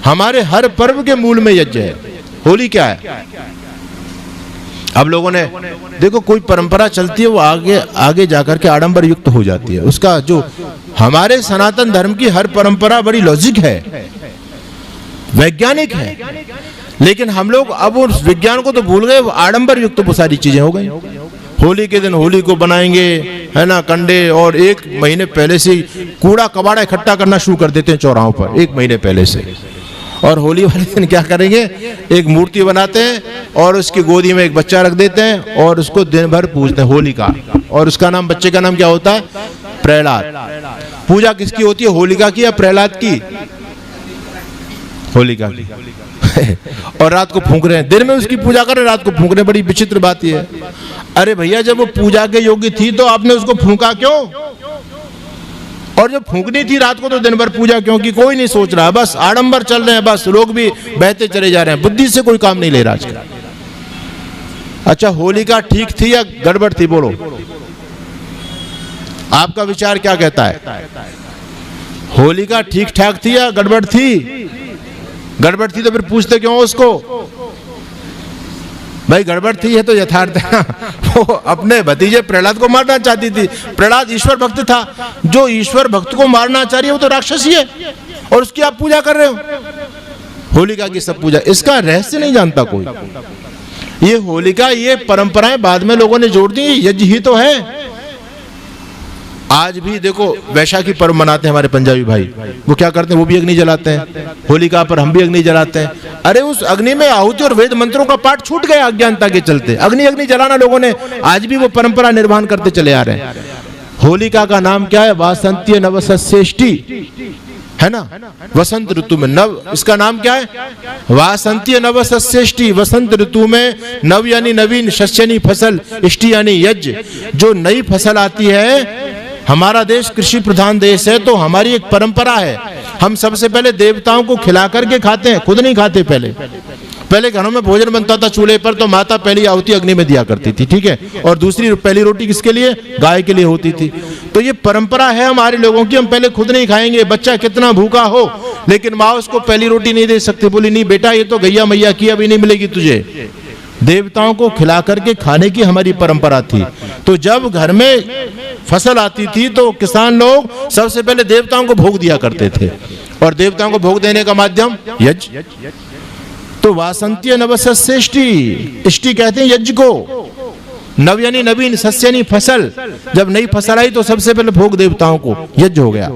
हमारे हर पर्व के मूल में यज्ञ है। होली क्या है? अब लोगों ने देखो, कोई परंपरा चलती है वो आगे आगे जाकर के आडंबर युक्त हो जाती है। उसका जो हमारे सनातन धर्म की हर परंपरा बड़ी लॉजिक है, वैज्ञानिक है, लेकिन हम लोग अब उस विज्ञान को तो भूल गए, आडंबर युक्त तो सारी चीजें हो गई। होली के दिन होली को बनाएंगे, है ना, कंडे, और 1 महीने पहले से कूड़ा कबाड़ा इकट्ठा करना शुरू कर देते हैं चौराहों पर 1 महीने पहले से। और होली वाले दिन क्या करेंगे, एक मूर्ति बनाते हैं और उसकी गोदी में एक बच्चा रख देते हैं और उसको दिन भर पूजते हैं होली का। और उसका नाम, बच्चे का नाम क्या होता है? प्रहलाद। पूजा किसकी होती है, होलिका की या प्रहलाद की? होलिका की। और रात को फूंक रहे हैं, दिन में उसकी पूजा कर रहे हैं, रात को फूंक रहे हैं। बड़ी विचित्र बात यह है। अरे भैया, जब वो पूजा के योग्य थी तो आपने उसको फूंका क्यों? और जब फूंकनी थी रात को तो दिन भर पूजा क्यों की? कोई नहीं सोच रहा, बस आडंबर चल रहे हैं, बस लोग भी बहते चले जा रहे हैं, बुद्धि से कोई काम नहीं ले रहा आजकल। अच्छा, होलिका ठीक थी या गड़बड़ थी? बोलो, आपका विचार क्या कहता है? होलिका ठीक ठाक थी या गड़बड़ थी? गड़बड़ थी तो फिर पूछते क्यों उसको? भाई गड़बड़ थी है तो यथार्थ है। वो अपने भतीजे प्रहलाद को मारना चाहती थी। प्रहलाद ईश्वर भक्त था, जो ईश्वर भक्त को मारना चाह रही है वो तो राक्षसी है, और उसकी आप पूजा कर रहे हो। होलिका की सब पूजा, इसका रहस्य नहीं जानता कोई। ये होलिका, ये परंपराएं बाद में लोगों ने जोड़ दी, यज्ञ ही तो है। आज भी देखो वैशाखी पर्व मनाते हैं हमारे पंजाबी भाई, वो क्या करते हैं, वो भी अग्नि जलाते हैं। होलिका पर हम भी अग्नि जलाते हैं। अरे उस अग्नि में आहुति और वेद मंत्रों का पाठ छूट गया अज्ञानता के चलते। अग्नि जलाना लोगों ने आज भी वो परंपरा निर्वहन करते चले आ रहे हैं। होलिका का नाम क्या है? वासंतीय नवसस्येष्टि, है ना, वसंत ऋतु में नव, इसका नाम क्या है? वासंतीय नवसस्येष्टि। वसंत ऋतु में नव यानी नवीन, शस्य यानी फसल, इष्टि यानी यज्ञ, जो नई फसल आती है। हमारा देश कृषि प्रधान देश है, तो हमारी एक परंपरा है, हम सबसे पहले देवताओं को खिला करके खाते हैं, खुद नहीं खाते। पहले घरों में भोजन बनता था चूल्हे पर, तो माता पहली आहुति अग्नि में दिया करती थी, ठीक है, और दूसरी पहली रोटी किसके लिए? गाय के लिए होती थी। तो ये परंपरा है हमारे लोगों की, हम पहले खुद नहीं खाएंगे, बच्चा कितना भूखा हो, लेकिन माँ उसको पहली रोटी नहीं दे सकती, बोली नहीं बेटा ये तो गैया मैया की, अभी नहीं मिलेगी तुझे। देवताओं को खिला करके खाने की हमारी परंपरा थी। तो जब घर में फसल आती थी तो किसान लोग सबसे पहले देवताओं को भोग दिया करते थे, और देवताओं को भोग देने का माध्यम यज्ञ। तो वासंतीय नवसस्येष्टि, इष्टि कहते हैं यज्ञ को। नव यानी नवीन, सस्य यानी फसल। जब नई फसल आई तो सबसे पहले भोग देवताओं को, यज्ञ हो गया।